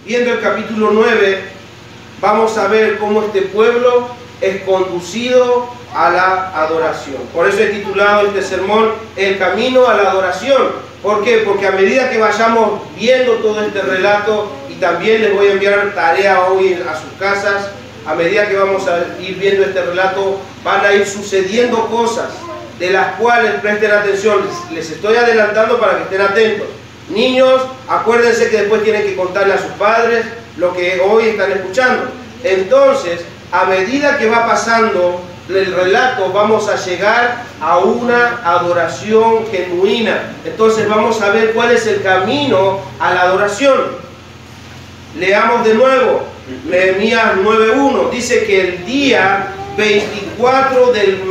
viendo el capítulo 9, vamos a ver cómo este pueblo es conducido a la adoración. Por eso he titulado este sermón El camino a la adoración. ¿Por qué? Porque a medida que vayamos viendo todo este relato, y también les voy a enviar tarea hoy a sus casas, a medida que vamos a ir viendo este relato, van a ir sucediendo cosas de las cuales presten atención. Les estoy adelantando para que estén atentos. Niños, acuérdense que después tienen que contarle a sus padres lo que hoy están escuchando. Entonces, a medida que va pasando el relato, vamos a llegar a una adoración genuina. Entonces vamos a ver cuál es el camino a la adoración. Leamos de nuevo, Nehemías 9:1, dice que el día 24 del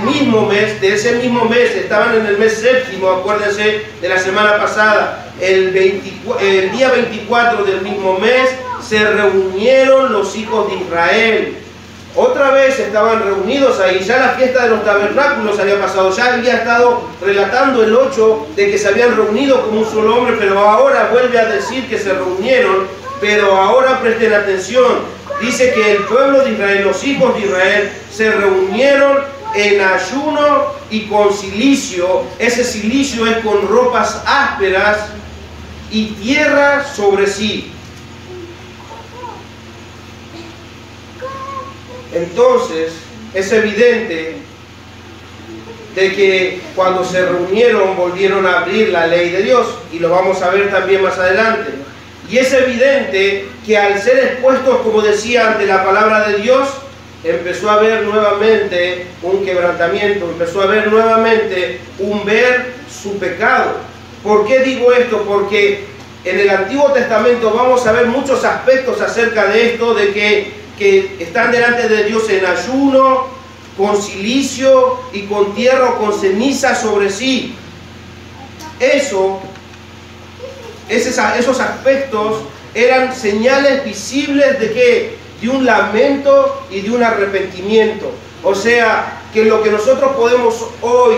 mismo mes, de ese mismo mes, estaban en el mes séptimo, acuérdense de la semana pasada, el día 24 del mismo mes, se reunieron los hijos de Israel. Otra vez estaban reunidos ahí, ya la fiesta de los tabernáculos había pasado, ya había estado relatando el 8 de que se habían reunido como un solo hombre, pero ahora vuelve a decir que se reunieron, pero ahora presten atención. Dice que el pueblo de Israel, los hijos de Israel, se reunieron en ayuno y con cilicio. Ese cilicio es con ropas ásperas y tierra sobre sí. Entonces, es evidente de que cuando se reunieron volvieron a abrir la ley de Dios, y lo vamos a ver también más adelante. Y es evidente que al ser expuestos, como decía, ante la palabra de Dios, empezó a haber nuevamente un quebrantamiento, empezó a haber nuevamente un ver su pecado. ¿Por qué digo esto? Porque en el Antiguo Testamento vamos a ver muchos aspectos acerca de esto, de que están delante de Dios en ayuno, con cilicio y con tierra o con ceniza sobre sí. Esos aspectos eran señales visibles de que de un lamento y de un arrepentimiento. O sea, que lo que nosotros podemos hoy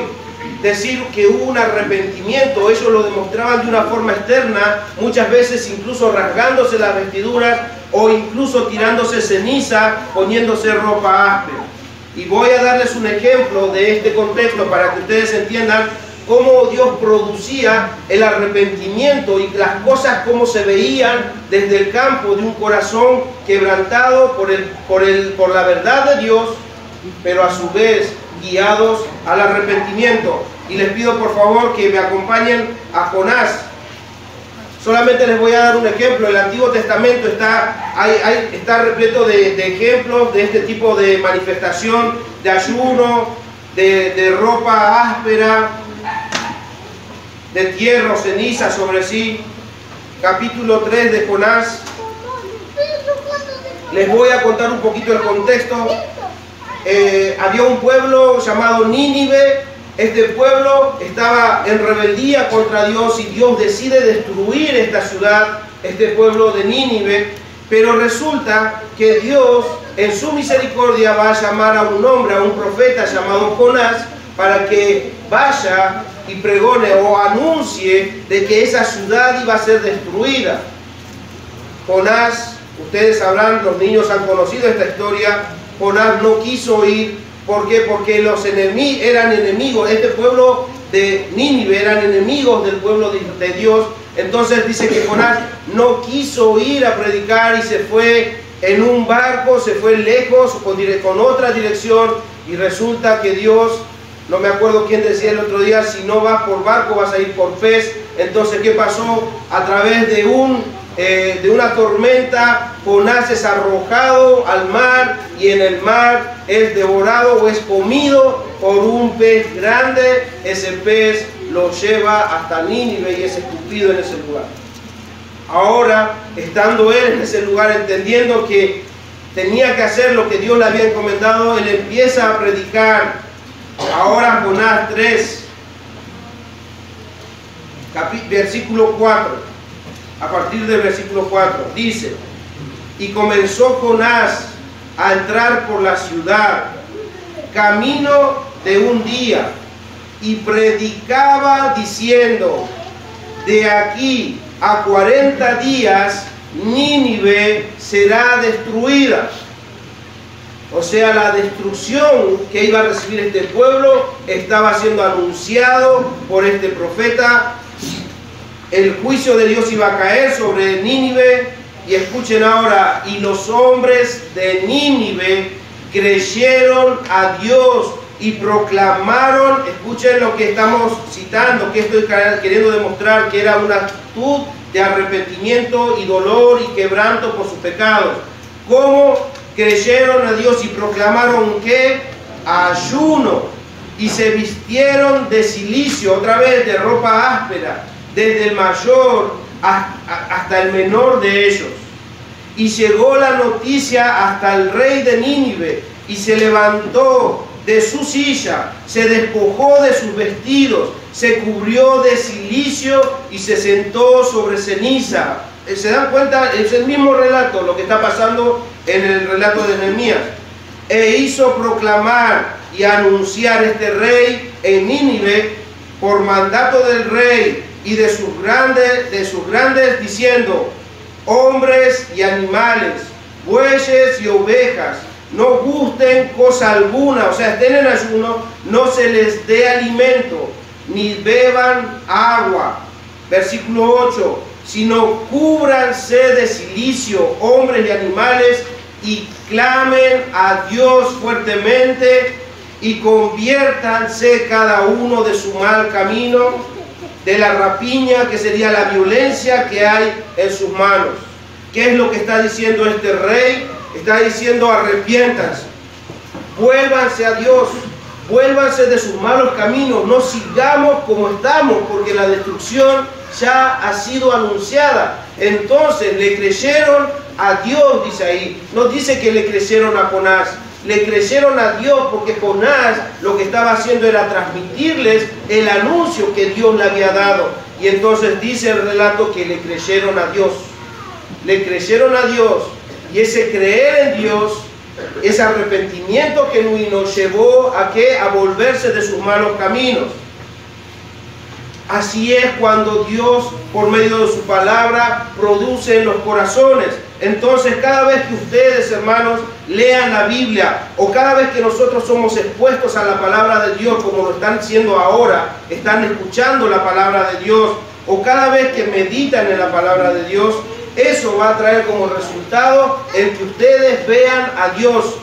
decir que hubo un arrepentimiento, ellos lo demostraban de una forma externa, muchas veces incluso rasgándose las vestiduras o incluso tirándose ceniza, poniéndose ropa áspera. Y voy a darles un ejemplo de este contexto para que ustedes entiendan cómo Dios producía el arrepentimiento y las cosas como se veían desde el campo de un corazón quebrantado por la verdad de Dios, pero a su vez guiados al arrepentimiento. Y les pido por favor que me acompañen a Jonás. Solamente les voy a dar un ejemplo. El Antiguo Testamento está repleto de ejemplos de este tipo de manifestación, de ayuno, de ropa áspera, de tierra o ceniza sobre sí. Capítulo 3 de Jonás. Les voy a contar un poquito el contexto. Había un pueblo llamado Nínive. Este pueblo estaba en rebeldía contra Dios y Dios decide destruir esta ciudad, este pueblo de Nínive. Pero resulta que Dios en su misericordia va a llamar a un hombre, a un profeta llamado Jonás, para que vaya y pregone o anuncie de que esa ciudad iba a ser destruida. Jonás, ustedes sabrán, los niños han conocido esta historia. Jonás no quiso ir. ¿Por qué? Porque los eran enemigos. Este pueblo de Nínive eran enemigos del pueblo de Dios. Entonces dice que Jonás no quiso ir a predicar y se fue en un barco, se fue lejos con otra dirección, y resulta que Dios, no me acuerdo quién decía el otro día, si no vas por barco vas a ir por pez. Entonces, ¿qué pasó? A través de una tormenta, Jonás es arrojado al mar, y en el mar es devorado o es comido por un pez grande. Ese pez lo lleva hasta Nínive y es escupido en ese lugar. Ahora, estando él en ese lugar, entendiendo que tenía que hacer lo que Dios le había encomendado, él empieza a predicar. Ahora Jonás 3, versículo 4, a partir del versículo 4, dice: y comenzó Jonás a entrar por la ciudad, camino de un día, y predicaba diciendo: de aquí a 40 días Nínive será destruida. O sea, la destrucción que iba a recibir este pueblo estaba siendo anunciado por este profeta. El juicio de Dios iba a caer sobre Nínive. Y escuchen ahora, y los hombres de Nínive creyeron a Dios y proclamaron, escuchen lo que estamos citando, que estoy queriendo demostrar, que era una actitud de arrepentimiento y dolor y quebranto por sus pecados. ¿Cómo creyeron a Dios y proclamaron qué? Ayuno, y se vistieron de cilicio, otra vez de ropa áspera, desde el mayor hasta el menor de ellos. Y llegó la noticia hasta el rey de Nínive, y se levantó de su silla, se despojó de sus vestidos, se cubrió de cilicio y se sentó sobre ceniza. ¿Se dan cuenta? Es el mismo relato, lo que está pasando en el relato de Nehemías. E hizo proclamar y anunciar este rey en Nínive por mandato del rey y de sus grandes diciendo: hombres y animales, bueyes y ovejas, no gusten cosa alguna, o sea, estén en ayuno, no se les dé alimento, ni beban agua. Versículo 8, sino cúbranse de cilicio, hombres y animales, y clamen a Dios fuertemente, y conviértanse cada uno de su mal camino, de la rapiña, que sería la violencia que hay en sus manos. ¿Qué es lo que está diciendo este rey? Está diciendo: arrepiéntanse, vuélvanse a Dios, vuélvanse de sus malos caminos, no sigamos como estamos, porque la destrucción ya ha sido anunciada. Entonces le creyeron a Dios, dice ahí. No dice que le creyeron a Jonás, le creyeron a Dios, porque Jonás lo que estaba haciendo era transmitirles el anuncio que Dios le había dado. Y entonces dice el relato que le creyeron a Dios. Le creyeron a Dios, y ese creer en Dios, ese arrepentimiento genuino llevó a ¿qué? A volverse de sus malos caminos. Así es cuando Dios, por medio de su palabra, produce en los corazones. Entonces, cada vez que ustedes, hermanos, lean la Biblia, o cada vez que nosotros somos expuestos a la palabra de Dios, como lo están haciendo ahora, están escuchando la palabra de Dios, o cada vez que meditan en la palabra de Dios, eso va a traer como resultado el que ustedes vean a Dios.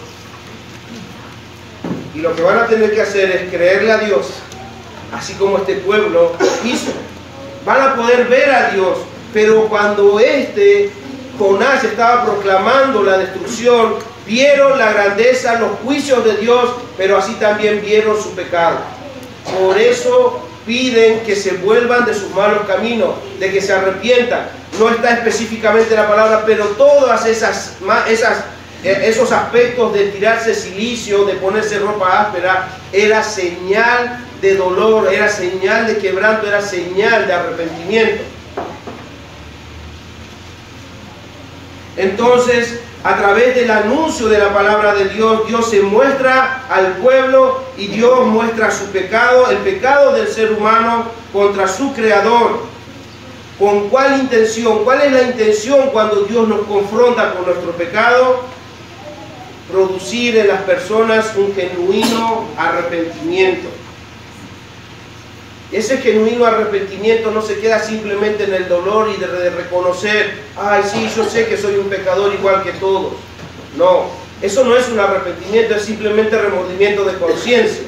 Y lo que van a tener que hacer es creerle a Dios, así como este pueblo hizo. Van a poder ver a Dios, pero cuando Jonás estaba proclamando la destrucción, vieron la grandeza, los juicios de Dios, pero así también vieron su pecado. Por eso piden que se vuelvan de sus malos caminos, de que se arrepientan. No está específicamente la palabra, pero todas esos aspectos de tirarse cilicio, de ponerse ropa áspera, era señal de dolor, era señal de quebranto, era señal de arrepentimiento. Entonces, a través del anuncio de la palabra de Dios, Dios se muestra al pueblo y Dios muestra su pecado, el pecado del ser humano contra su Creador. ¿Con cuál intención? ¿Cuál es la intención cuando Dios nos confronta con nuestro pecado? Producir en las personas un genuino arrepentimiento. Ese genuino arrepentimiento no se queda simplemente en el dolor y de reconocer: ay, sí, yo sé que soy un pecador igual que todos. No, eso no es un arrepentimiento, es simplemente remordimiento de conciencia.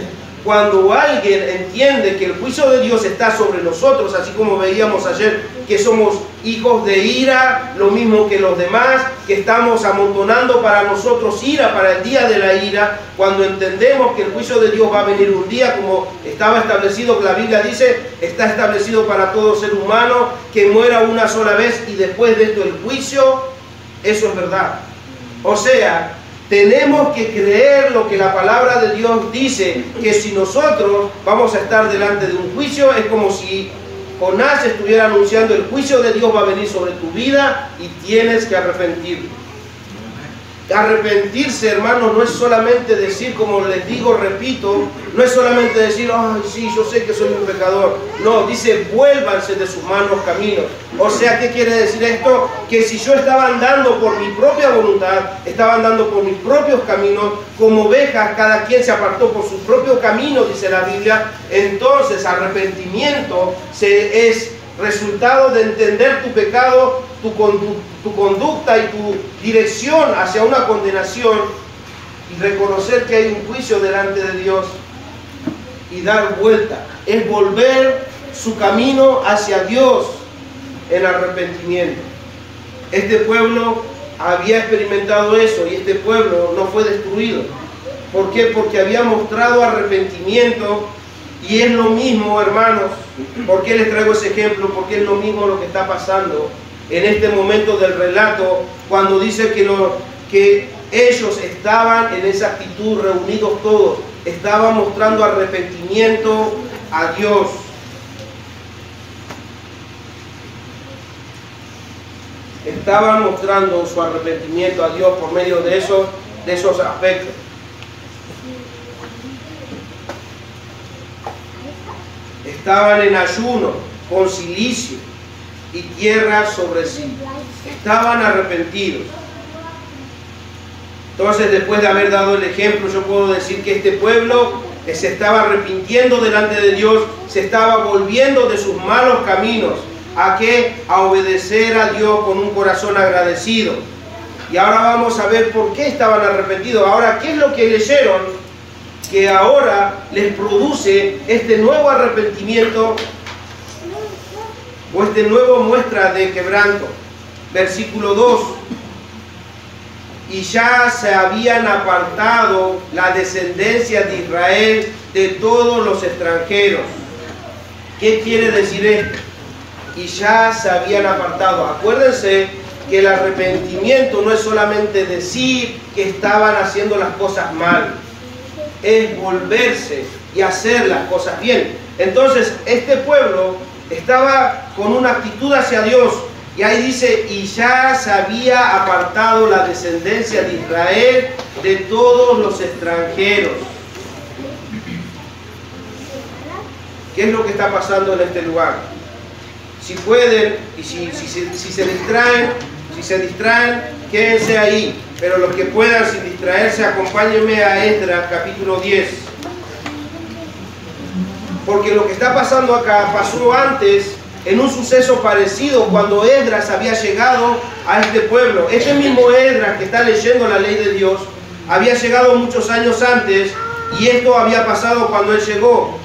Cuando alguien entiende que el juicio de Dios está sobre nosotros, así como veíamos ayer que somos hijos de ira, lo mismo que los demás, que estamos amontonando para nosotros ira para el día de la ira, cuando entendemos que el juicio de Dios va a venir un día, como estaba establecido, que la Biblia dice, está establecido para todo ser humano, que muera una sola vez y después de esto el juicio, eso es verdad. O sea, tenemos que creer lo que la palabra de Dios dice, que si nosotros vamos a estar delante de un juicio, es como si Jonás estuviera anunciando: el juicio de Dios va a venir sobre tu vida y tienes que arrepentirte. Arrepentirse, hermanos, no es solamente decir, como les digo, repito, no es solamente decir, ay, sí, yo sé que soy un pecador. No, dice, vuélvanse de sus malos caminos. O sea, ¿qué quiere decir esto? Que si yo estaba andando por mi propia voluntad, estaba andando por mis propios caminos, como ovejas, cada quien se apartó por su propio camino, dice la Biblia, entonces arrepentimiento es resultado de entender tu pecado, tu conducta y tu dirección hacia una condenación, y reconocer que hay un juicio delante de Dios y dar vuelta. Es volver su camino hacia Dios en arrepentimiento. Este pueblo había experimentado eso y este pueblo no fue destruido. ¿Por qué? Porque había mostrado arrepentimiento. Y es lo mismo, hermanos. ¿Por qué les traigo ese ejemplo? Porque es lo mismo lo que está pasando en este momento del relato, cuando dice que ellos estaban en esa actitud, reunidos todos, estaban mostrando arrepentimiento a Dios. Estaban mostrando su arrepentimiento a Dios por medio de esos aspectos. Estaban en ayuno, con cilicio y tierra sobre sí. Estaban arrepentidos. Entonces, después de haber dado el ejemplo, yo puedo decir que este pueblo se estaba arrepintiendo delante de Dios, se estaba volviendo de sus malos caminos. ¿A qué? A obedecer a Dios con un corazón agradecido. Y ahora vamos a ver por qué estaban arrepentidos. Ahora, ¿qué es lo que leyeron que ahora les produce este nuevo arrepentimiento o este nuevo muestra de quebranto? Versículo 2. Y ya se habían apartado la descendencia de Israel de todos los extranjeros. ¿Qué quiere decir esto? Y ya se habían apartado. Acuérdense que el arrepentimiento no es solamente decir que estaban haciendo las cosas mal, es volverse y hacer las cosas bien. Entonces, este pueblo estaba con una actitud hacia Dios, y ahí dice, y ya se había apartado la descendencia de Israel de todos los extranjeros. ¿Qué es lo que está pasando en este lugar? Si pueden, y si se distraen, quédense ahí. Pero los que puedan, sin distraerse, acompáñenme a Esdras, capítulo 10. Porque lo que está pasando acá pasó antes, en un suceso parecido, cuando Esdras había llegado a este pueblo. Este mismo Esdras que está leyendo la ley de Dios, había llegado muchos años antes, y esto había pasado cuando él llegó.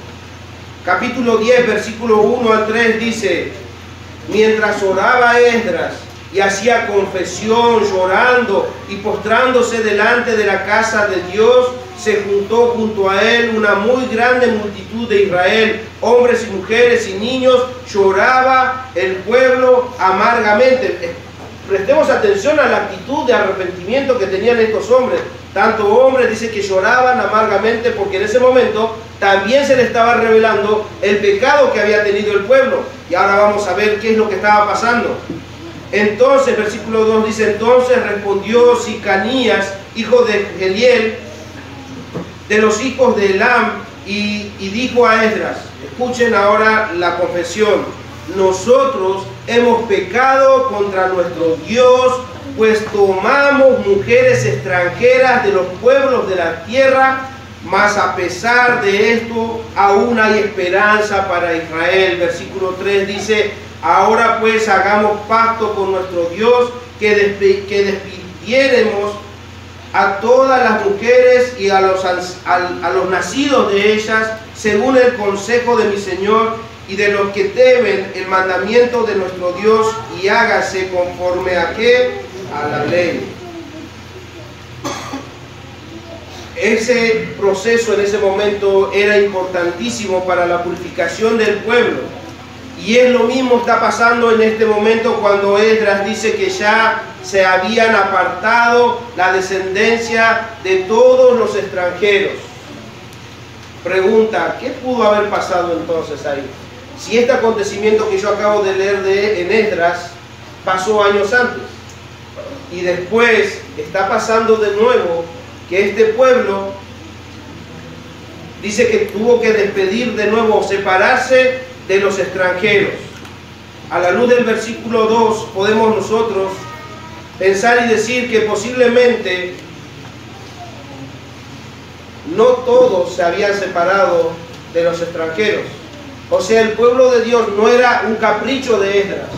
Capítulo 10, versículo 1 al 3 dice: mientras oraba Esdras y hacía confesión, llorando y postrándose delante de la casa de Dios, se juntó junto a él una muy grande multitud de Israel, hombres y mujeres y niños. Lloraba el pueblo amargamente. Prestemos atención a la actitud de arrepentimiento que tenían estos hombres. Tanto hombres, dice, que lloraban amargamente porque en ese momento también se le estaba revelando el pecado que había tenido el pueblo. Y ahora vamos a ver qué es lo que estaba pasando. Entonces, versículo 2 dice: entonces respondió Sicanías, hijo de Geliel, de los hijos de Elam, y dijo a Esdras, escuchen ahora la confesión: nosotros hemos pecado contra nuestro Dios, pues tomamos mujeres extranjeras de los pueblos de la tierra, mas a pesar de esto aún hay esperanza para Israel. Versículo 3 dice: ahora pues hagamos pacto con nuestro Dios, que despidiéremos a todas las mujeres y a los nacidos de ellas, según el consejo de mi Señor y de los que temen el mandamiento de nuestro Dios, y hágase conforme a qué, a la ley. Ese proceso en ese momento era importantísimo para la purificación del pueblo. Y es lo mismo está pasando en este momento cuando Esdras dice que ya se habían apartado la descendencia de todos los extranjeros. Pregunta: ¿qué pudo haber pasado entonces ahí? Si este acontecimiento que yo acabo de leer en Esdras pasó años antes. Y después está pasando de nuevo que este pueblo dice que tuvo que despedir de nuevo, separarse de los extranjeros. A la luz del versículo 2 podemos nosotros pensar y decir que posiblemente no todos se habían separado de los extranjeros. O sea, el pueblo de Dios no era un capricho de Esdras.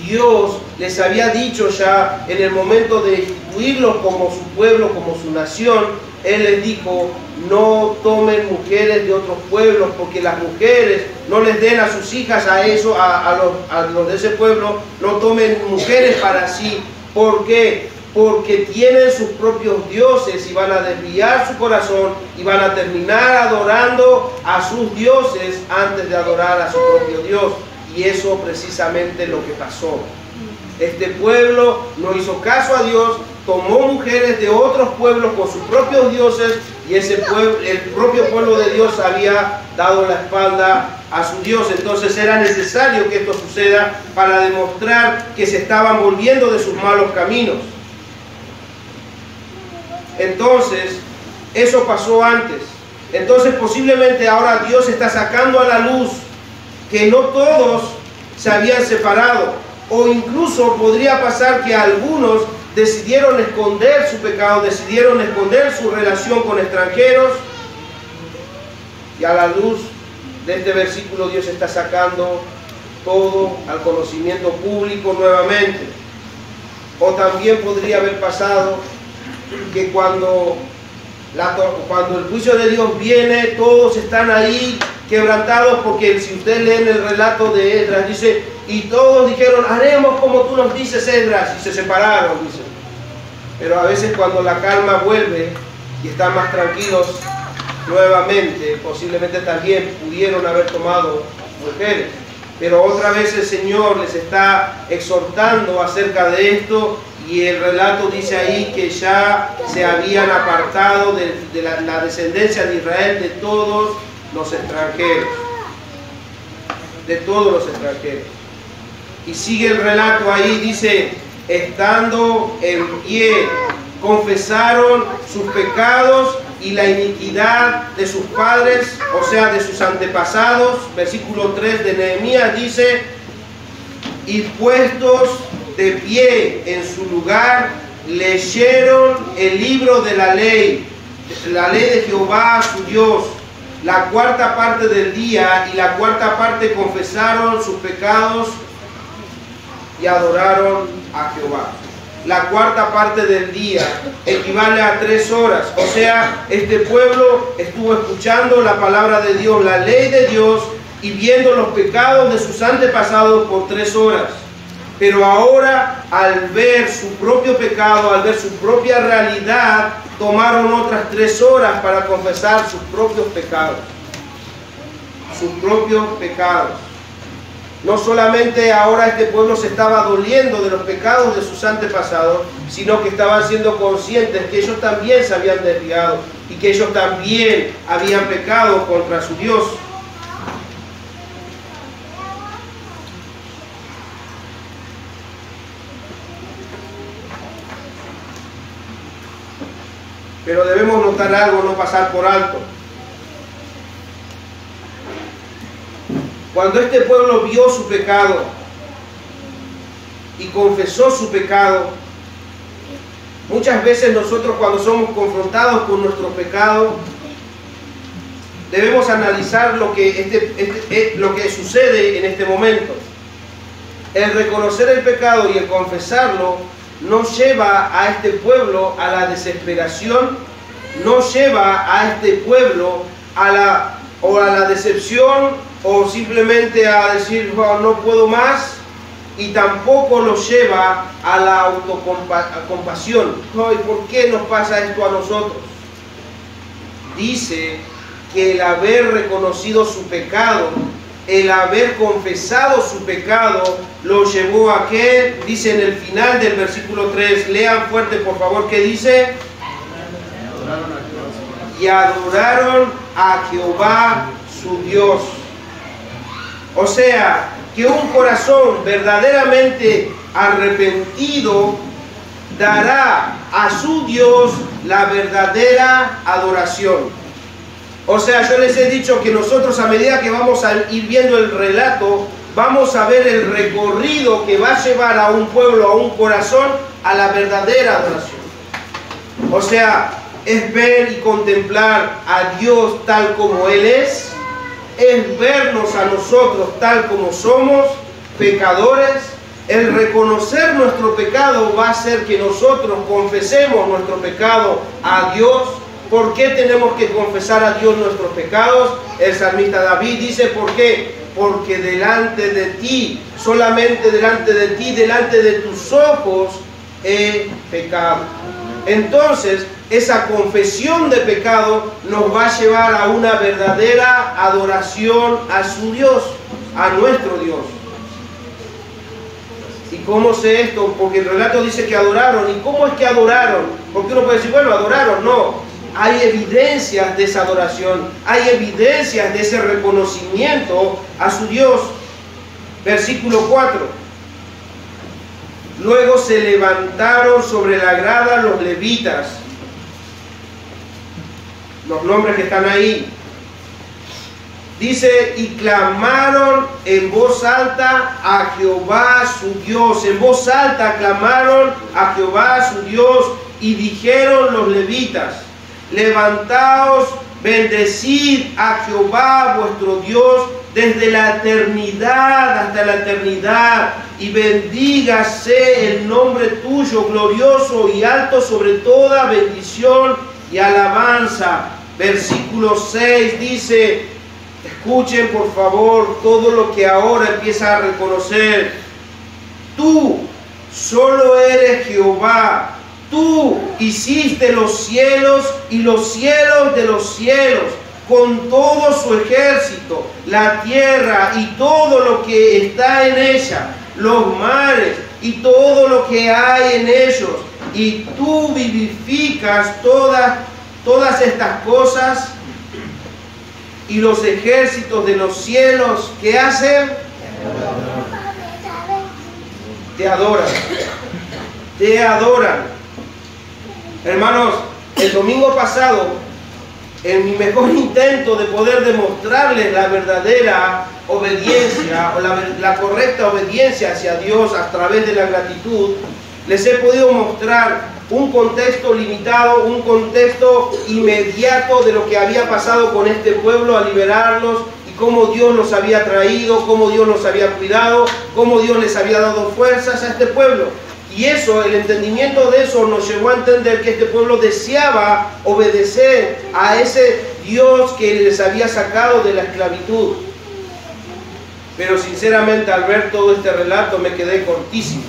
Dios les había dicho ya en el momento de instituirlos como su pueblo, como su nación. Él les dijo: no tomen mujeres de otros pueblos, porque las mujeres no les den a sus hijas a los de ese pueblo, no tomen mujeres para sí. ¿Por qué? Porque tienen sus propios dioses y van a desviar su corazón y van a terminar adorando a sus dioses antes de adorar a su propio Dios. Y eso precisamente lo que pasó. Este pueblo no hizo caso a Dios, tomó mujeres de otros pueblos con sus propios dioses, y ese pueblo, el propio pueblo de Dios había dado la espalda a su Dios. Entonces era necesario que esto suceda para demostrar que se estaban volviendo de sus malos caminos. Entonces, eso pasó antes. Entonces posiblemente ahora Dios está sacando a la luz que no todos se habían separado, o incluso podría pasar que algunos decidieron esconder su pecado, decidieron esconder su relación con extranjeros, y a la luz de este versículo Dios está sacando todo al conocimiento público nuevamente. O también podría haber pasado que cuando el juicio de Dios viene, todos están ahí quebrantados, porque si ustedes leen el relato de Esdras, dice: y todos dijeron: haremos como tú nos dices, Esdras, y se separaron, dice. Pero a veces cuando la calma vuelve y están más tranquilos nuevamente, posiblemente también pudieron haber tomado mujeres. Pero otra vez el Señor les está exhortando acerca de esto, y el relato dice ahí que ya se habían apartado de la descendencia de Israel de todos los extranjeros. De todos los extranjeros. Y sigue el relato ahí, dice: estando en pie, confesaron sus pecados y la iniquidad de sus padres, o sea, de sus antepasados. Versículo 3 de Nehemías dice: y puestos de pie en su lugar, leyeron el libro de la ley de Jehová su Dios, la cuarta parte del día, y la cuarta parte confesaron sus pecados y adoraron a Jehová. La cuarta parte del día equivale a 3 horas. O sea, este pueblo estuvo escuchando la palabra de Dios, la ley de Dios, y viendo los pecados de sus antepasados por 3 horas. Pero ahora, al ver su propio pecado, al ver su propia realidad, tomaron otras 3 horas para confesar sus propios pecados. Sus propios pecados. No solamente ahora este pueblo se estaba doliendo de los pecados de sus antepasados, sino que estaban siendo conscientes que ellos también se habían desviado y que ellos también habían pecado contra su Dios. Pero debemos notar algo, no pasar por alto. Cuando este pueblo vio su pecado y confesó su pecado, muchas veces nosotros, cuando somos confrontados con nuestro pecado, debemos analizar lo que sucede en este momento. El reconocer el pecado y el confesarlo no lleva a este pueblo a la desesperación, no lleva a este pueblo a la decepción, o simplemente a decir: oh, no puedo más, y tampoco lo lleva a la autocompasión. Oh, ¿por qué nos pasa esto a nosotros? Dice que el haber reconocido su pecado, el haber confesado su pecado, lo llevó a ¿qué? Dice en el final del versículo 3, lean fuerte por favor, ¿qué dice? Y adoraron a Jehová su Dios. O sea, que un corazón verdaderamente arrepentido dará a su Dios la verdadera adoración. O sea, yo les he dicho que nosotros, a medida que vamos a ir viendo el relato, vamos a ver el recorrido que va a llevar a un pueblo, a un corazón, a la verdadera adoración. O sea, es ver y contemplar a Dios tal como Él es vernos a nosotros tal como somos, pecadores. El reconocer nuestro pecado va a hacer que nosotros confesemos nuestro pecado a Dios. ¿Por qué tenemos que confesar a Dios nuestros pecados? El salmista David dice, ¿por qué? Porque delante de ti, solamente delante de ti, delante de tus ojos, he pecado. Entonces, esa confesión de pecado nos va a llevar a una verdadera adoración a su Dios, a nuestro Dios. ¿Y cómo sé esto? Porque el relato dice que adoraron. ¿Y cómo es que adoraron? Porque uno puede decir, bueno, adoraron. No, hay evidencias de esa adoración, hay evidencias de ese reconocimiento a su Dios. Versículo 4. Luego se levantaron sobre la grada los levitas, los nombres que están ahí. Dice, y clamaron en voz alta a Jehová su Dios. En voz alta clamaron a Jehová su Dios y dijeron los levitas, levantaos, bendecid a Jehová vuestro Dios desde la eternidad hasta la eternidad, y bendígase el nombre tuyo, glorioso y alto sobre toda bendición y alabanza. Versículo 6 dice, escuchen por favor todo lo que ahora empieza a reconocer. Tú solo eres Jehová. Tú hiciste los cielos y los cielos de los cielos, con todo su ejército, la tierra y todo lo que está en ella, los mares y todo lo que hay en ellos. Y tú vivificas todas estas cosas, y los ejércitos de los cielos, ¿qué hacen? Te adoran. Te adoran. Hermanos, el domingo pasado, en mi mejor intento de poder demostrarles la verdadera obediencia o la correcta obediencia hacia Dios a través de la gratitud, les he podido mostrar un contexto limitado, un contexto inmediato de lo que había pasado con este pueblo a liberarlos, y cómo Dios los había traído, cómo Dios los había cuidado, cómo Dios les había dado fuerzas a este pueblo. Y eso, el entendimiento de eso nos llevó a entender que este pueblo deseaba obedecer a ese Dios que les había sacado de la esclavitud. Pero sinceramente, al ver todo este relato me quedé cortísimo.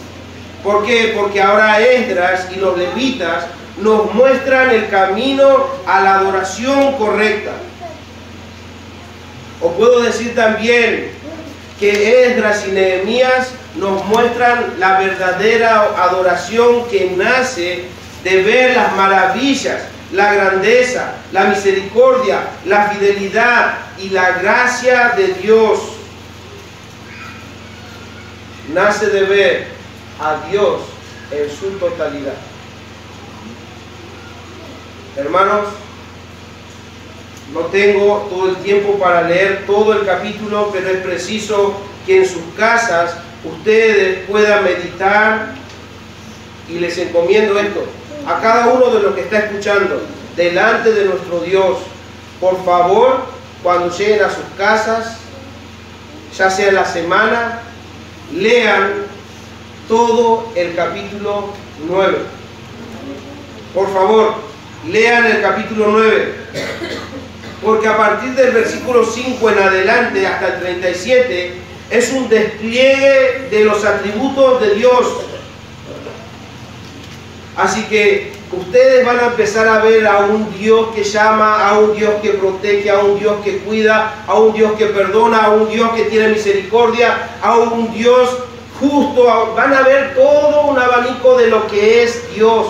¿Por qué? Porque ahora Esdras y los levitas nos muestran el camino a la adoración correcta. O puedo decir también que Esdras y Nehemías nos muestran la verdadera adoración que nace de ver las maravillas, la grandeza, la misericordia, la fidelidad y la gracia de Dios. Nace de ver a Dios en su totalidad. Hermanos, no tengo todo el tiempo para leer todo el capítulo, pero es preciso que en sus casas ustedes puedan meditar, y les encomiendo esto a cada uno de los que está escuchando, delante de nuestro Dios. Por favor, cuando lleguen a sus casas, ya sea en la semana, lean todo el capítulo 9. Por favor, lean el capítulo 9. Porque a partir del versículo 5 en adelante hasta el 37 es un despliegue de los atributos de Dios. Así que ustedes van a empezar a ver a un Dios que llama, a un Dios que protege, a un Dios que cuida, a un Dios que perdona, a un Dios que tiene misericordia, a un Dios justo. Van a ver todo un abanico de lo que es Dios.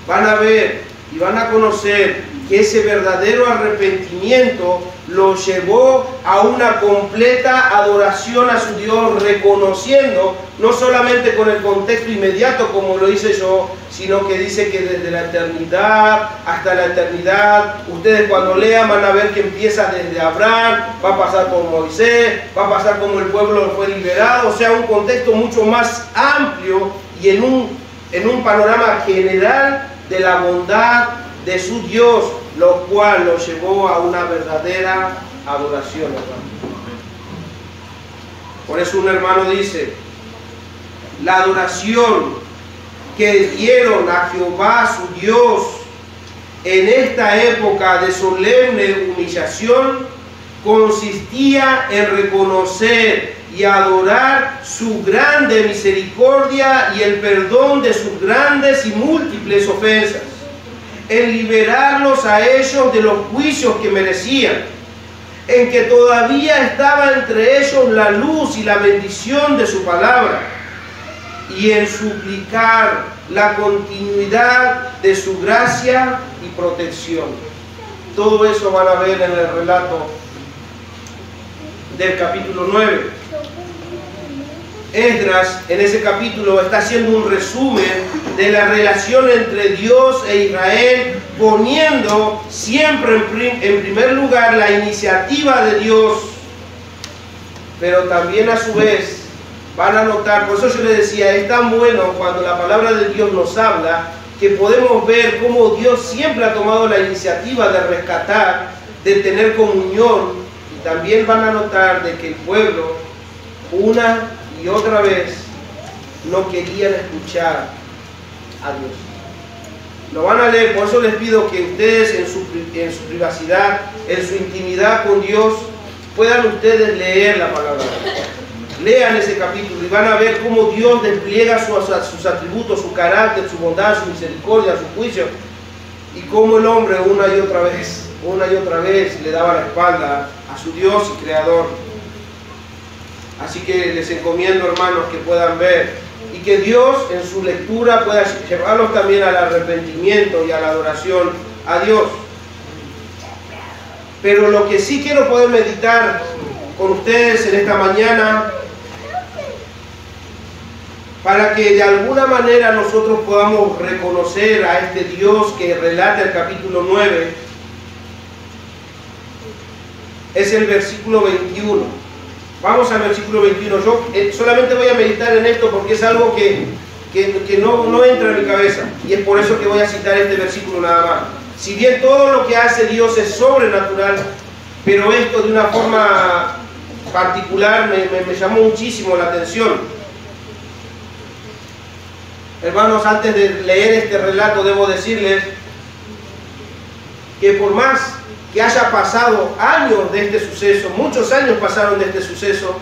Van a ver y van a conocer que ese verdadero arrepentimiento lo llevó a una completa adoración a su Dios, reconociendo, no solamente con el contexto inmediato como lo hice yo, sino que dice que desde la eternidad hasta la eternidad, ustedes cuando lean van a ver que empieza desde Abraham, va a pasar por Moisés, va a pasar como el pueblo fue liberado, o sea, un contexto mucho más amplio y en un panorama general de la bondad de su Dios, lo cual lo llevó a una verdadera adoración, hermano. Por eso un hermano dice, la adoración que dieron a Jehová su Dios en esta época de solemne humillación consistía en reconocer y adorar su grande misericordia y el perdón de sus grandes y múltiples ofensas, en liberarlos a ellos de los juicios que merecían, en que todavía estaba entre ellos la luz y la bendición de su palabra, y en suplicar la continuidad de su gracia y protección. Todo eso van a ver en el relato del capítulo 9. Esdras en ese capítulo está haciendo un resumen de la relación entre Dios e Israel, poniendo siempre en primer lugar la iniciativa de Dios, pero también a su vez van a notar, por eso yo les decía, es tan bueno cuando la palabra de Dios nos habla, que podemos ver cómo Dios siempre ha tomado la iniciativa de rescatar, de tener comunión, y también van a notar de que el pueblo, una y otra vez, no querían escuchar a Dios. Lo van a leer, por eso les pido que ustedes en su privacidad, en su intimidad con Dios, puedan ustedes leer la palabra de Dios. Lean ese capítulo y van a ver cómo Dios despliega sus atributos, su carácter, su bondad, su misericordia, su juicio, y cómo el hombre una y otra vez le daba la espalda a su Dios y Creador. Así que les encomiendo, hermanos, que puedan ver y que Dios en su lectura pueda llevarlos también al arrepentimiento y a la adoración a Dios. Pero lo que sí quiero poder meditar con ustedes en esta mañana, para que de alguna manera nosotros podamos reconocer a este Dios que relata el capítulo 9, es el versículo 21. Vamos al versículo 21. Yo solamente voy a meditar en esto porque es algo que no entra en mi cabeza, y es por eso que voy a citar este versículo nada más. Si bien todo lo que hace Dios es sobrenatural, pero esto de una forma particular me llamó muchísimo la atención. Hermanos, antes de leer este relato debo decirles que por más que haya pasado años de este suceso, muchos años pasaron de este suceso,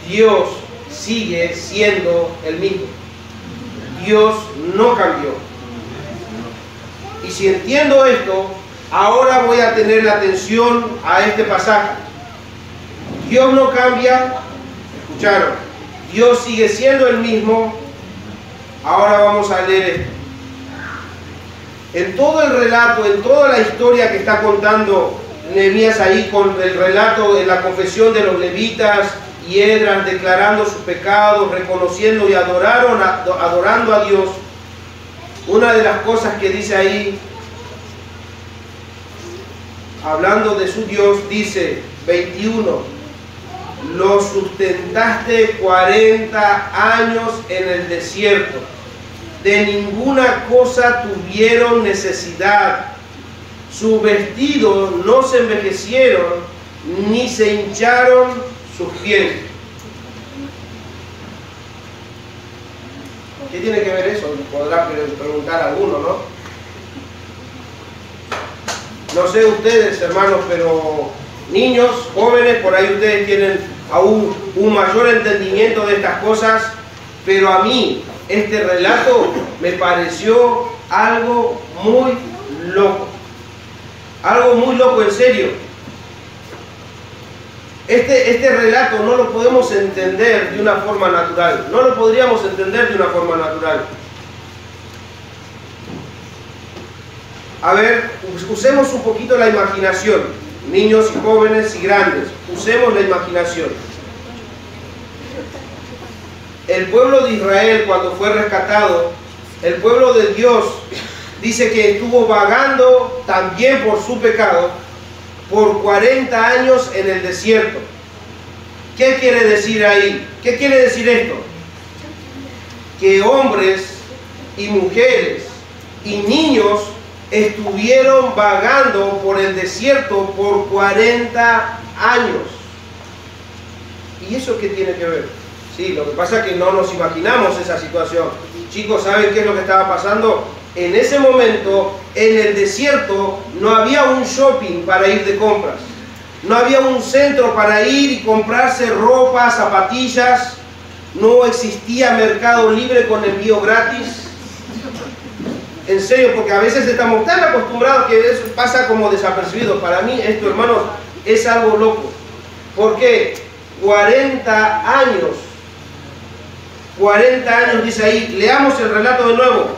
Dios sigue siendo el mismo. Dios no cambió. Y si entiendo esto, ahora voy a tener la atención a este pasaje. Dios no cambia, escucharon, Dios sigue siendo el mismo. Ahora vamos a leer esto. En todo el relato, en toda la historia que está contando Nehemías ahí, con el relato en la confesión de los levitas y Esdras declarando sus pecados, reconociendo y adorando a Dios, una de las cosas que dice ahí, hablando de su Dios, dice 21, lo sustentaste 40 años en el desierto, de ninguna cosa tuvieron necesidad, sus vestidos no se envejecieron, ni se hincharon sus pies. ¿Qué tiene que ver eso? Podrá preguntar alguno, ¿no? No sé ustedes, hermanos, pero niños, jóvenes, por ahí ustedes tienen aún un mayor entendimiento de estas cosas, pero a mí este relato me pareció algo muy loco. Algo muy loco, en serio. Este relato no lo podemos entender de una forma natural. No lo podríamos entender de una forma natural. A ver, usemos un poquito la imaginación. niños y jóvenes y grandes, usemos la imaginación. El pueblo de Israel, cuando fue rescatado, el pueblo de Dios, dice que estuvo vagando también por su pecado por 40 años en el desierto. ¿Qué quiere decir ahí? ¿Qué quiere decir esto? Que hombres y mujeres y niños estuvieron vagando por el desierto por 40 años. ¿Y eso qué tiene que ver? Sí, lo que pasa es que no nos imaginamos esa situación. Chicos, ¿saben qué es lo que estaba pasando? En ese momento, en el desierto, no había un shopping para ir de compras. No había un centro para ir y comprarse ropa, zapatillas. No existía Mercado Libre con envío gratis. En serio, porque a veces estamos tan acostumbrados que eso pasa como desapercibido. Para mí esto, hermanos, es algo loco. ¿Por qué? 40 años. 40 años dice ahí. Leamos el relato de nuevo.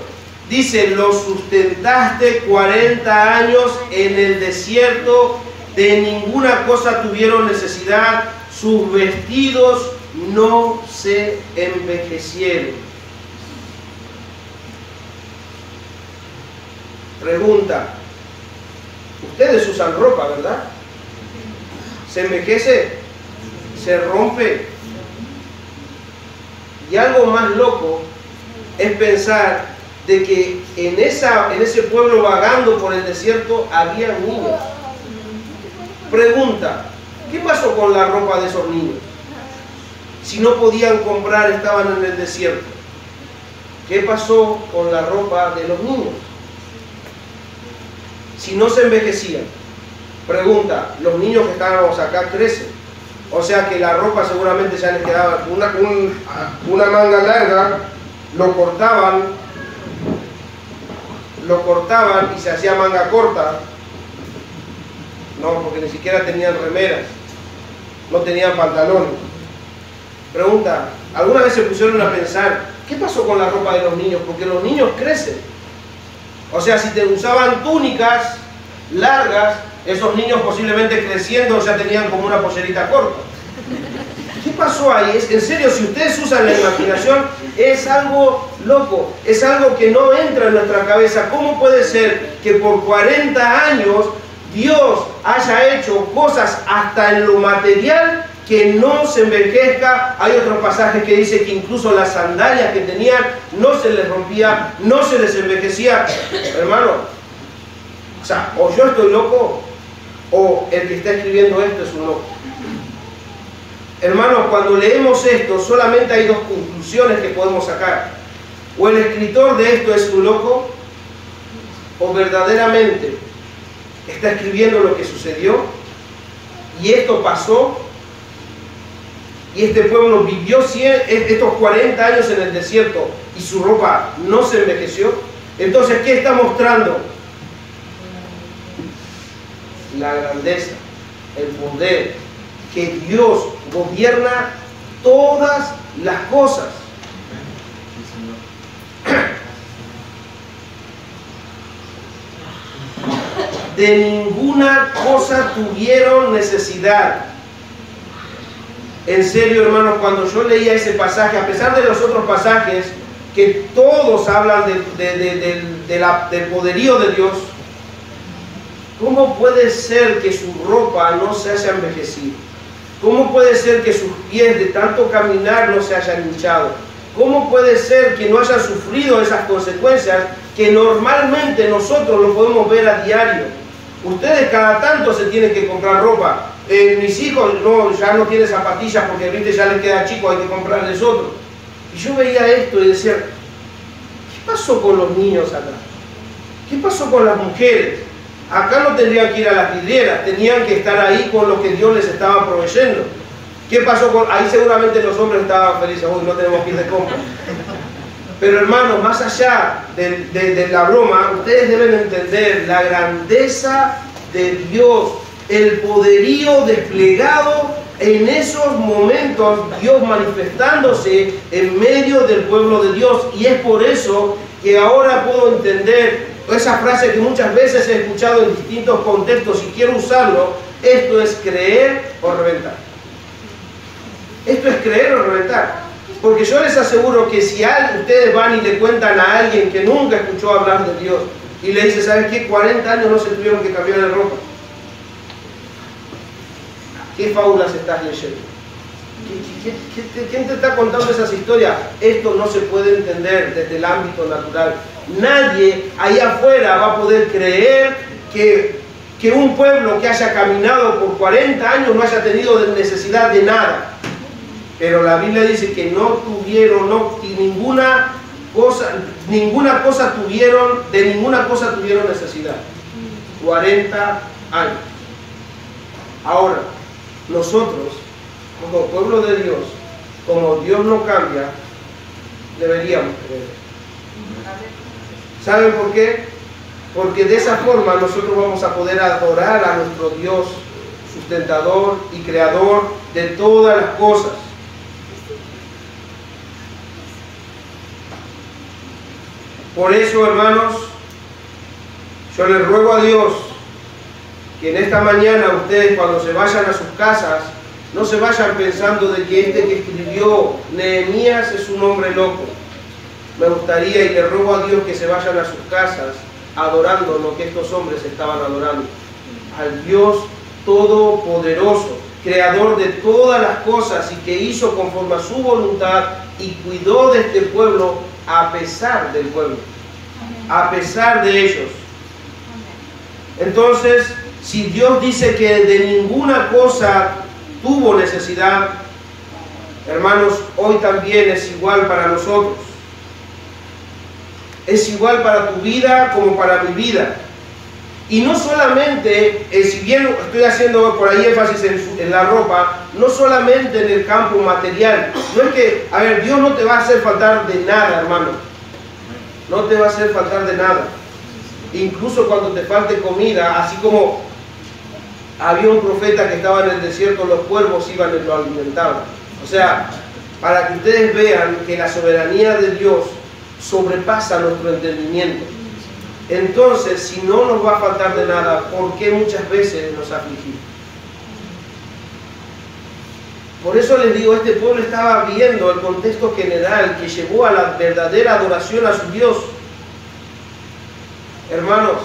Dice, lo sustentaste 40 años en el desierto, de ninguna cosa tuvieron necesidad, sus vestidos no se envejecieron. Pregunta, ustedes usan ropa, ¿verdad? ¿Se envejece? ¿Se rompe? Y algo más loco es pensar de que en ese pueblo vagando por el desierto había niños. Pregunta, ¿qué pasó con la ropa de esos niños? Si no podían comprar, estaban en el desierto. ¿Qué pasó con la ropa de los niños? Si no se envejecían. Pregunta, los niños que estábamos acá crecen. O sea que la ropa seguramente ya les quedaba una manga larga, lo cortaban y se hacía manga corta. No, porque ni siquiera tenían remeras, no tenían pantalones. Pregunta, ¿alguna vez se pusieron a pensar qué pasó con la ropa de los niños? Porque los niños crecen. O sea, si te usaban túnicas largas, esos niños posiblemente creciendo ya tenían como una pollerita corta. ¿Qué pasó ahí? En serio, si ustedes usan la imaginación, es algo loco, es algo que no entra en nuestra cabeza. ¿Cómo puede ser que por 40 años Dios haya hecho cosas hasta en lo material que no se envejezca? Hay otros pasajes que dice que incluso las sandalias que tenían no se les rompía, no se les envejecía. Hermano, o sea, o yo estoy loco o el que está escribiendo esto es un loco. Hermanos, cuando leemos esto, solamente hay dos conclusiones que podemos sacar. O el escritor de esto es un loco, o verdaderamente está escribiendo lo que sucedió, y esto pasó, y este pueblo vivió estos 40 años en el desierto, y su ropa no se envejeció. Entonces, ¿qué está mostrando? La grandeza, el poder, que Dios gobierna todas las cosas. De ninguna cosa tuvieron necesidad. En serio, hermanos, cuando yo leía ese pasaje, a pesar de los otros pasajes, que todos hablan del poderío de Dios, ¿cómo puede ser que su ropa no se haya envejecido? ¿Cómo puede ser que sus pies de tanto caminar no se hayan hinchado? ¿Cómo puede ser que no hayan sufrido esas consecuencias que normalmente nosotros lo podemos ver a diario? Ustedes cada tanto se tienen que comprar ropa. Mis hijos ya no tienen zapatillas porque ¿viste? Ya les queda chico, hay que comprarles otro. Y yo veía esto y decía, ¿qué pasó con los niños acá? ¿Qué pasó con las mujeres? Acá no tendrían que ir a las vidrieras, tenían que estar ahí con lo que Dios les estaba proveyendo. ¿Qué pasó con...? Ahí seguramente los hombres estaban felices, uy, no tenemos que ir de compra. Pero hermanos, más allá de la broma, ustedes deben entender la grandeza de Dios, el poderío desplegado en esos momentos, Dios manifestándose en medio del pueblo de Dios. Y es por eso que ahora puedo entender esa frase que muchas veces he escuchado en distintos contextos y quiero usarlo, Esto es creer o reventar. Esto es creer o reventar. Porque yo les aseguro que si ustedes van y le cuentan a alguien que nunca escuchó hablar de Dios y le dice, ¿sabes qué? 40 años no se tuvieron que cambiar de ropa. ¿Qué fábulas estás leyendo? ¿Quién te está contando esas historias? Esto no se puede entender desde el ámbito natural. Nadie allá afuera va a poder creer que un pueblo que haya caminado por 40 años no haya tenido necesidad de nada. Pero la Biblia dice que no tuvieron, ninguna cosa tuvieron necesidad. 40 años. Ahora, nosotros, como pueblo de Dios, como Dios no cambia, deberíamos creer. ¿Saben por qué? Porque de esa forma nosotros vamos a poder adorar a nuestro Dios sustentador y creador de todas las cosas. Por eso, hermanos, yo les ruego a Dios que en esta mañana ustedes, cuando se vayan a sus casas, no se vayan pensando de que este que escribió Nehemías es un hombre loco. Me gustaría y le ruego a Dios que se vayan a sus casas adorando lo que estos hombres estaban adorando. Al Dios Todopoderoso, Creador de todas las cosas y que hizo conforme a su voluntad y cuidó de este pueblo a pesar del pueblo, a pesar de ellos. Entonces, si Dios dice que de ninguna cosa tuvo necesidad, hermanos, hoy también es igual para nosotros. Es igual para tu vida como para mi vida. Y no solamente, si bien estoy haciendo por ahí énfasis en la ropa, no solamente en el campo material. No es que, a ver, Dios no te va a hacer faltar de nada, hermano. No te va a hacer faltar de nada. Incluso cuando te falte comida, así como había un profeta que estaba en el desierto, los cuervos iban y lo alimentaban. O sea, para que ustedes vean que la soberanía de Dios sobrepasa nuestro entendimiento. Entonces, si no nos va a faltar de nada, ¿por qué muchas veces nos afligimos? Por eso les digo, este pueblo estaba viendo el contexto general que llevó a la verdadera adoración a su Dios. Hermanos,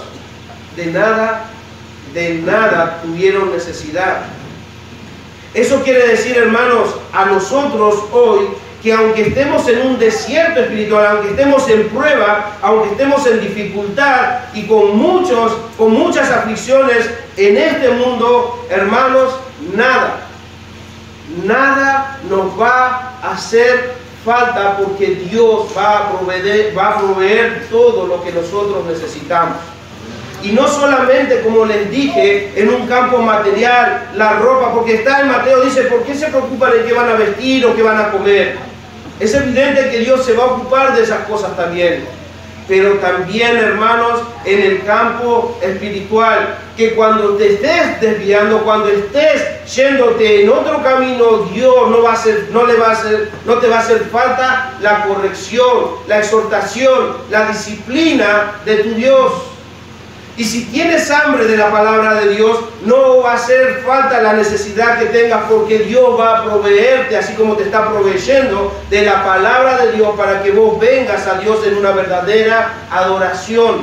de nada tuvieron necesidad. Eso quiere decir, hermanos, a nosotros hoy, que aunque estemos en un desierto espiritual, aunque estemos en prueba, aunque estemos en dificultad y con muchas aflicciones en este mundo, hermanos, nada nos va a hacer falta, porque Dios va a proveer todo lo que nosotros necesitamos. Y no solamente, como les dije, en un campo material, la ropa, porque está en Mateo, dice, ¿por qué se preocupan en qué van a vestir o qué van a comer? Es evidente que Dios se va a ocupar de esas cosas también. Pero también, hermanos, en el campo espiritual, que cuando te estés desviando, cuando estés yéndote en otro camino, Dios no te va a hacer falta la corrección, la exhortación, la disciplina de tu Dios. Y si tienes hambre de la palabra de Dios, no va a hacer falta la necesidad que tengas, porque Dios va a proveerte, así como te está proveyendo de la palabra de Dios, para que vos vengas a Dios en una verdadera adoración.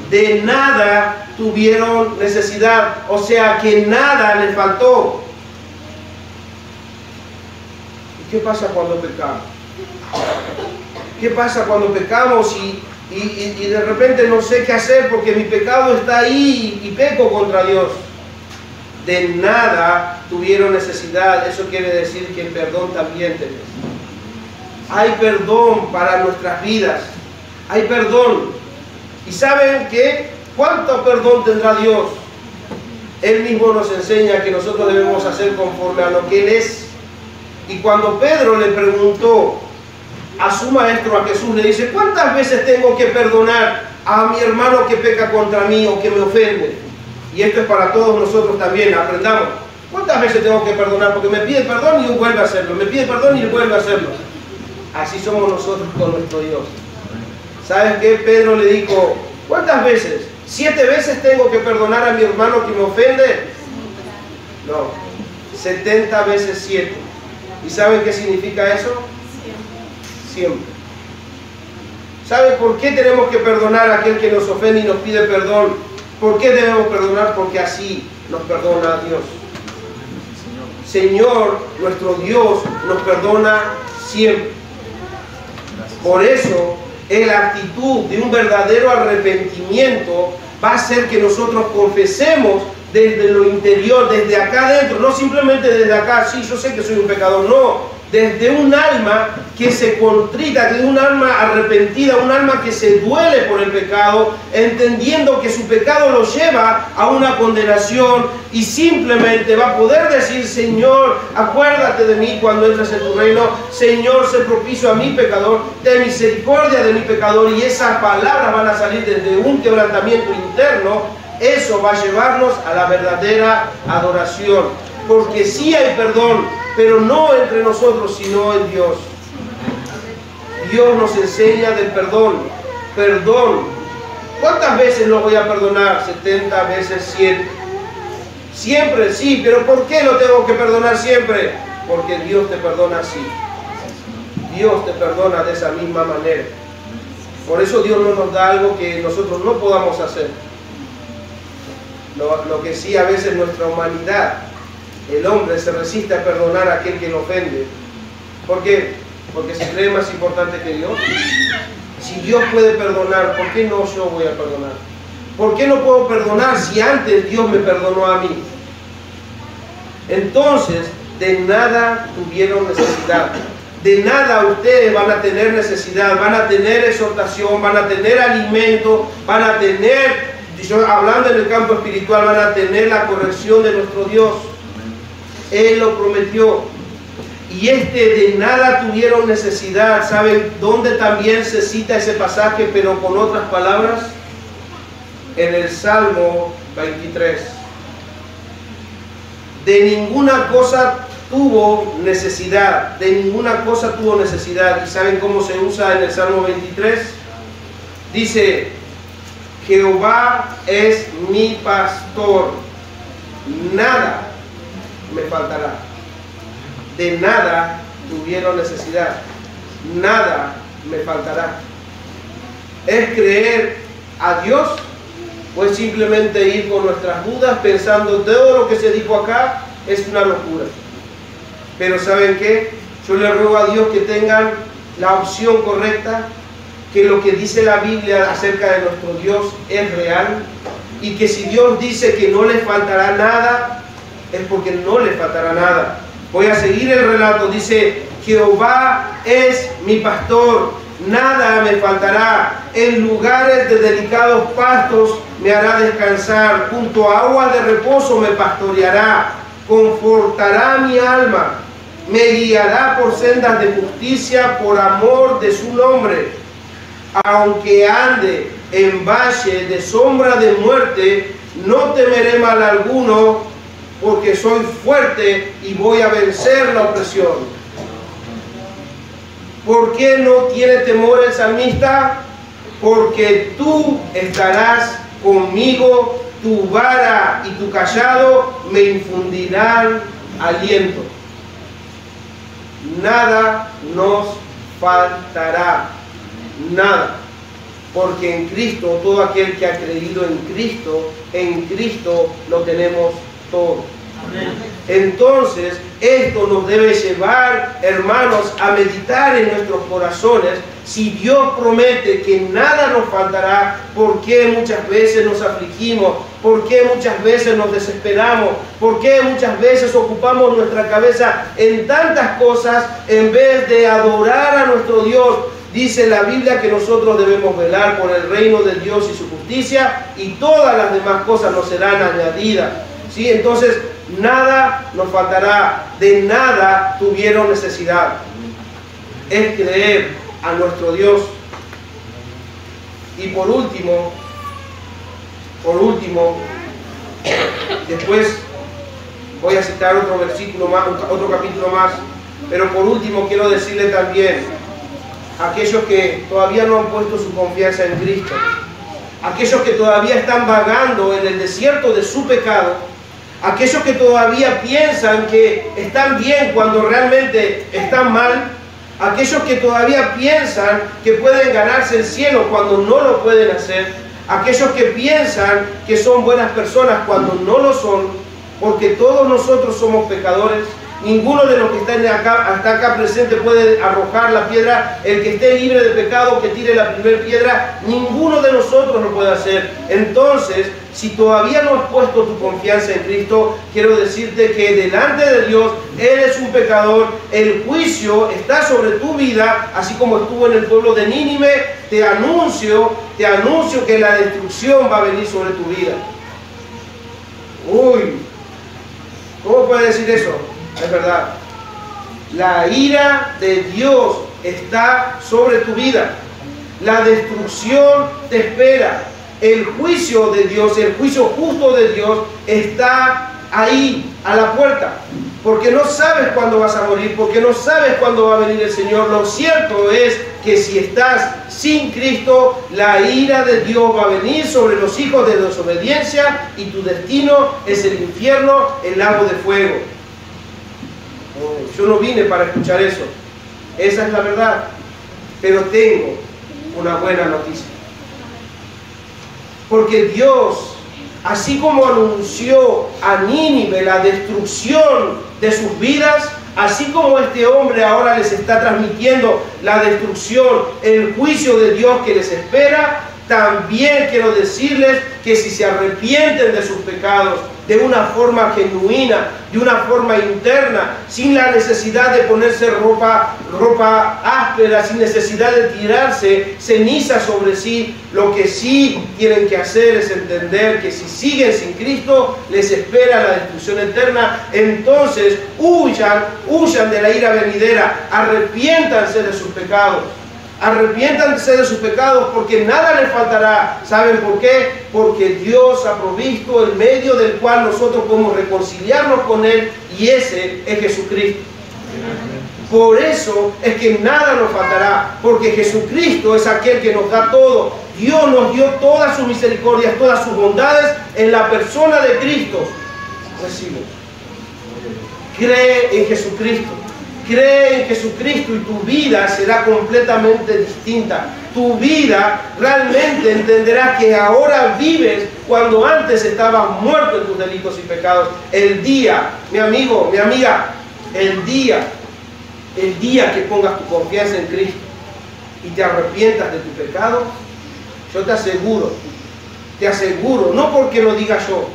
De nada tuvieron necesidad, o sea que nada les faltó. ¿Y qué pasa cuando pecamos? ¿Qué pasa cuando pecamos y de repente no sé qué hacer porque mi pecado está ahí y peco contra Dios? De nada tuvieron necesidad. Eso quiere decir que el perdón también tenés. Hay perdón para nuestras vidas. Hay perdón. ¿Y saben qué? ¿Cuánto perdón tendrá Dios? Él mismo nos enseña que nosotros debemos hacer conforme a lo que Él es. Y cuando Pedro le preguntó a su maestro, a Jesús, le dice, ¿cuántas veces tengo que perdonar a mi hermano que peca contra mí o que me ofende? Y esto es para todos nosotros también, aprendamos. ¿Cuántas veces tengo que perdonar? Porque me pide perdón y vuelve a hacerlo, me pide perdón y vuelve a hacerlo. Así somos nosotros con nuestro Dios. ¿Saben qué? Pedro le dijo, ¿cuántas veces? ¿7 veces tengo que perdonar a mi hermano que me ofende? No, 70 veces 7. ¿Y saben qué significa eso? Siempre. ¿Saben por qué tenemos que perdonar a aquel que nos ofende y nos pide perdón? ¿Por qué debemos perdonar? Porque así nos perdona Dios. Señor, nuestro Dios, nos perdona siempre. Por eso, la actitud de un verdadero arrepentimiento va a hacer que nosotros confesemos desde lo interior, desde acá adentro, no simplemente desde acá, sí, yo sé que soy un pecador, no, desde un alma que se contrita, desde un alma arrepentida, un alma que se duele por el pecado, entendiendo que su pecado lo lleva a una condenación y simplemente va a poder decir, Señor, acuérdate de mí cuando entres en tu reino, Señor, sé propicio a mi pecador, ten misericordia de mi pecador, y esas palabras van a salir desde un quebrantamiento interno. Eso va a llevarnos a la verdadera adoración, porque sí hay perdón, pero no entre nosotros, sino en Dios. Dios nos enseña del perdón. Perdón. ¿Cuántas veces lo voy a perdonar? 70 veces 7. Siempre, sí, pero ¿por qué lo tengo que perdonar siempre? Porque Dios te perdona así. Dios te perdona de esa misma manera. Por eso Dios no nos da algo que nosotros no podamos hacer. Lo que sí a veces nuestra humanidad, el hombre se resiste a perdonar a aquel que lo ofende. ¿Por qué? Porque se cree más importante que Dios. Si Dios puede perdonar, ¿por qué no yo voy a perdonar? ¿Por qué no puedo perdonar si antes Dios me perdonó a mí? Entonces, de nada tuvieron necesidad. De nada ustedes van a tener necesidad, van a tener exhortación, van a tener alimento, van a tener... hablando en el campo espiritual, van a tener la corrección de nuestro Dios. Él lo prometió. Y de nada tuvieron necesidad. ¿Saben dónde también se cita ese pasaje, pero con otras palabras? En el Salmo 23. De ninguna cosa tuvo necesidad. De ninguna cosa tuvo necesidad. ¿Y saben cómo se usa en el Salmo 23? Dice: Jehová es mi pastor, nada me faltará. De nada tuvieron necesidad, nada me faltará. ¿Es creer a Dios o es simplemente ir con nuestras dudas pensando todo lo que se dijo acá es una locura? Pero ¿saben qué? Yo le ruego a Dios que tengan la opción correcta, que lo que dice la Biblia acerca de nuestro Dios es real, y que si Dios dice que no le faltará nada, es porque no le faltará nada. Voy a seguir el relato. Dice: Jehová es mi pastor, nada me faltará. En lugares de delicados pastos me hará descansar, junto a aguas de reposo me pastoreará, confortará mi alma, me guiará por sendas de justicia por amor de su nombre. Aunque ande en valle de sombra de muerte, no temeré mal alguno, porque soy fuerte y voy a vencer la opresión. ¿Por qué no tiene temor el salmista? Porque tú estarás conmigo, tu vara y tu cayado me infundirán aliento. Nada nos faltará. Nada, porque en Cristo, todo aquel que ha creído en Cristo lo tenemos todo. Amén. Entonces, esto nos debe llevar, hermanos, a meditar en nuestros corazones. Si Dios promete que nada nos faltará, ¿por qué muchas veces nos afligimos? ¿Por qué muchas veces nos desesperamos? ¿Por qué muchas veces ocupamos nuestra cabeza en tantas cosas en vez de adorar a nuestro Dios? Dice la Biblia que nosotros debemos velar por el reino de Dios y su justicia, y todas las demás cosas nos serán añadidas. ¿Sí? Entonces, nada nos faltará, de nada tuvieron necesidad. Es creer a nuestro Dios. Y por último, después voy a citar otro versículo más, otro capítulo más, pero por último quiero decirle también: aquellos que todavía no han puesto su confianza en Cristo, aquellos que todavía están vagando en el desierto de su pecado, aquellos que todavía piensan que están bien cuando realmente están mal, aquellos que todavía piensan que pueden ganarse el cielo cuando no lo pueden hacer, aquellos que piensan que son buenas personas cuando no lo son, porque todos nosotros somos pecadores. Ninguno de los que están hasta acá presente puede arrojar la piedra. El que esté libre de pecado, que tire la primera piedra. Ninguno de nosotros lo puede hacer. Entonces, si todavía no has puesto tu confianza en Cristo, quiero decirte que delante de Dios eres un pecador. El juicio está sobre tu vida, así como estuvo en el pueblo de Nínive. Te anuncio que la destrucción va a venir sobre tu vida. Uy, ¿cómo puede decir eso? Es verdad. La ira de Dios está sobre tu vida. La destrucción te espera. El juicio de Dios, el juicio justo de Dios está ahí, a la puerta. Porque no sabes cuándo vas a morir, porque no sabes cuándo va a venir el Señor. Lo cierto es que si estás sin Cristo, la ira de Dios va a venir sobre los hijos de desobediencia y tu destino es el infierno, el lago de fuego. Yo no vine para escuchar eso. Esa es la verdad. Pero tengo una buena noticia. Porque Dios, así como anunció a Nínive la destrucción de sus vidas, así como este hombre ahora les está transmitiendo la destrucción, el juicio de Dios que les espera, también quiero decirles que si se arrepienten de sus pecados de una forma genuina, de una forma interna, sin la necesidad de ponerse ropa áspera, sin necesidad de tirarse ceniza sobre sí, lo que sí tienen que hacer es entender que si siguen sin Cristo, les espera la destrucción eterna. Entonces huyan de la ira venidera, arrepiéntanse de sus pecados. Arrepiéntanse de sus pecados porque nada les faltará. ¿Saben por qué? Porque Dios ha provisto el medio del cual nosotros podemos reconciliarnos con Él, y ese es Jesucristo. Por eso es que nada nos faltará, porque Jesucristo es aquel que nos da todo. Dios nos dio todas sus misericordias, todas sus bondades en la persona de Cristo. Recibe. Cree en Jesucristo. Cree en Jesucristo y tu vida será completamente distinta. Tu vida realmente entenderás que ahora vives cuando antes estabas muerto en tus delitos y pecados. El día, mi amigo, mi amiga, el día que pongas tu confianza en Cristo y te arrepientas de tu pecado, yo te aseguro, no porque lo diga yo,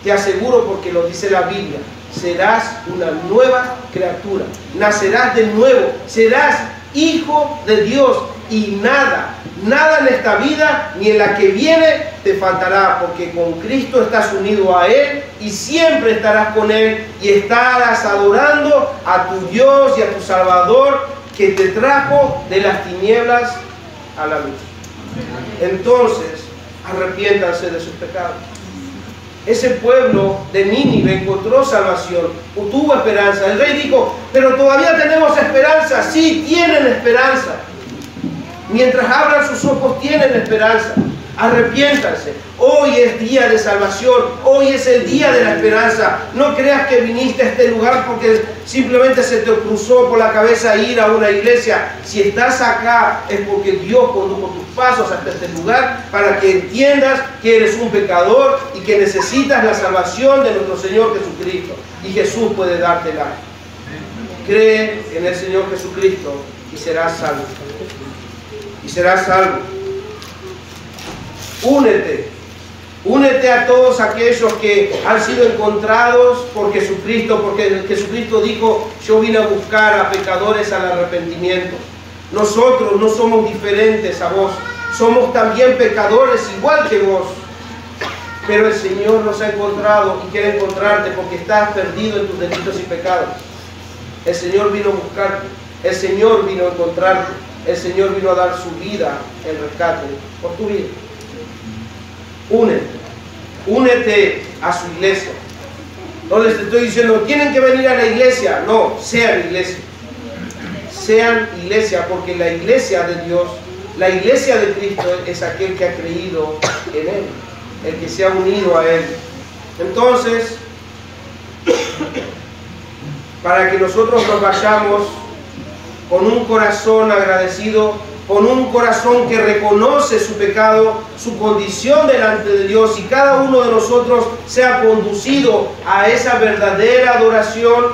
te aseguro porque lo dice la Biblia. Serás una nueva criatura, nacerás de nuevo, serás hijo de Dios y nada en esta vida ni en la que viene te faltará, porque con Cristo estás unido a Él y siempre estarás con Él y estarás adorando a tu Dios y a tu Salvador que te trajo de las tinieblas a la luz. Entonces, arrepiéntanse de sus pecados. Ese pueblo de Nínive encontró salvación, tuvo esperanza. El rey dijo, pero todavía tenemos esperanza. Sí, tienen esperanza. Mientras abran sus ojos, tienen esperanza. Arrepiéntanse. Hoy es día de salvación. Hoy es el día de la esperanza. No creas que viniste a este lugar porque simplemente se te cruzó por la cabeza ir a una iglesia. Si estás acá es porque Dios condujo tus pasos hasta este lugar para que entiendas que eres un pecador y que necesitas la salvación de nuestro Señor Jesucristo. Y Jesús puede dártela. Cree en el Señor Jesucristo y serás salvo. Y serás salvo. Únete a todos aquellos que han sido encontrados por Jesucristo, porque Jesucristo dijo, yo vine a buscar a pecadores al arrepentimiento. Nosotros no somos diferentes a vos, somos también pecadores igual que vos. Pero el Señor nos ha encontrado y quiere encontrarte porque estás perdido en tus delitos y pecados. El Señor vino a buscarte, el Señor vino a encontrarte, el Señor vino a dar su vida en rescate por tu vida. Únete a su iglesia. No les estoy diciendo, tienen que venir a la iglesia. No, sean iglesia. Sean iglesia, porque la iglesia de Dios, la iglesia de Cristo es aquel que ha creído en Él, el que se ha unido a Él. Entonces, para que nosotros nos vayamos con un corazón agradecido, con un corazón que reconoce su pecado, su condición delante de Dios, y cada uno de nosotros sea conducido a esa verdadera adoración.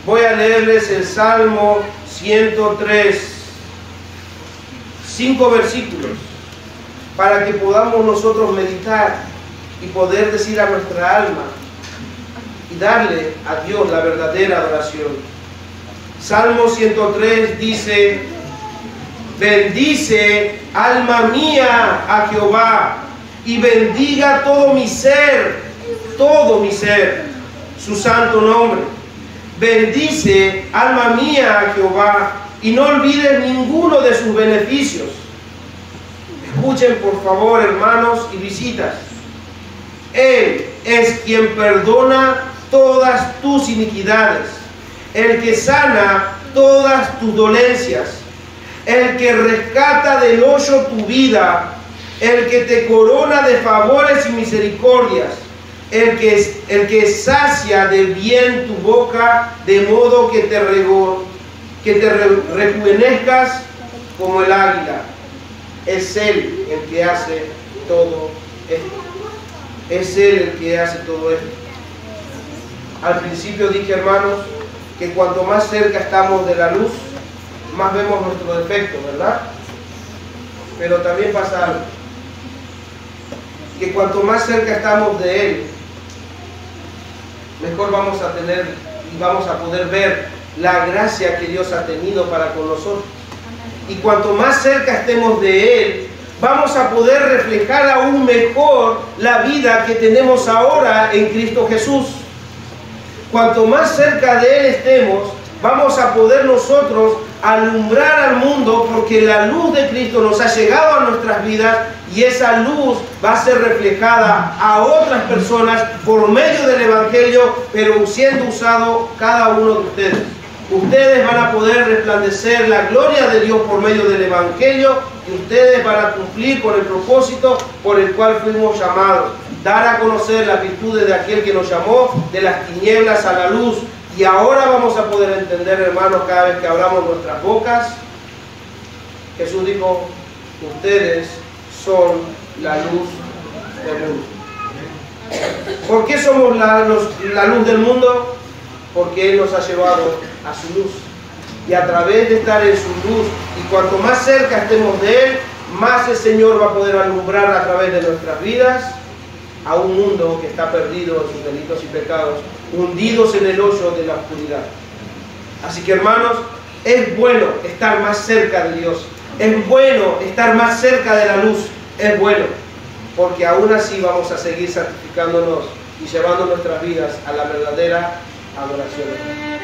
Voy a leerles el Salmo 103, 5 versículos, para que podamos nosotros meditar y poder decir a nuestra alma y darle a Dios la verdadera adoración. Salmo 103 dice: bendice, alma mía, a Jehová, y bendiga todo mi ser, su santo nombre. Bendice, alma mía, a Jehová, y no olvides ninguno de sus beneficios. Escuchen, por favor, hermanos y visitas. Él es quien perdona todas tus iniquidades, el que sana todas tus dolencias, el que rescata del hoyo tu vida, el que te corona de favores y misericordias, el que sacia de bien tu boca, de modo que te rejuvenezcas como el águila. Es Él el que hace todo esto. Es Él el que hace todo esto. Al principio dije, hermanos, que cuanto más cerca estamos de la luz, más vemos nuestro defecto, ¿verdad? Pero también pasa algo, que cuanto más cerca estamos de Él, mejor vamos a tener y vamos a poder ver la gracia que Dios ha tenido para con nosotros. Y cuanto más cerca estemos de Él, vamos a poder reflejar aún mejor la vida que tenemos ahora en Cristo Jesús. Cuanto más cerca de Él estemos, vamos a poder nosotros alumbrar al mundo, porque la luz de Cristo nos ha llegado a nuestras vidas, y esa luz va a ser reflejada a otras personas por medio del Evangelio, pero siendo usado cada uno de ustedes. Ustedes van a poder resplandecer la gloria de Dios por medio del Evangelio, y ustedes van a cumplir con el propósito por el cual fuimos llamados: dar a conocer las virtudes de aquel que nos llamó de las tinieblas a la luz. Y ahora vamos a poder entender, hermanos, cada vez que abramos nuestras bocas, Jesús dijo: ustedes son la luz del mundo. ¿Por qué somos la luz del mundo? Porque Él nos ha llevado a su luz. Y a través de estar en su luz, y cuanto más cerca estemos de Él, más el Señor va a poder alumbrar a través de nuestras vidas a un mundo que está perdido en sus delitos y pecados, hundidos en el hoyo de la oscuridad. Así que, hermanos, es bueno estar más cerca de Dios, es bueno estar más cerca de la luz, es bueno, porque aún así vamos a seguir santificándonos y llevando nuestras vidas a la verdadera adoración.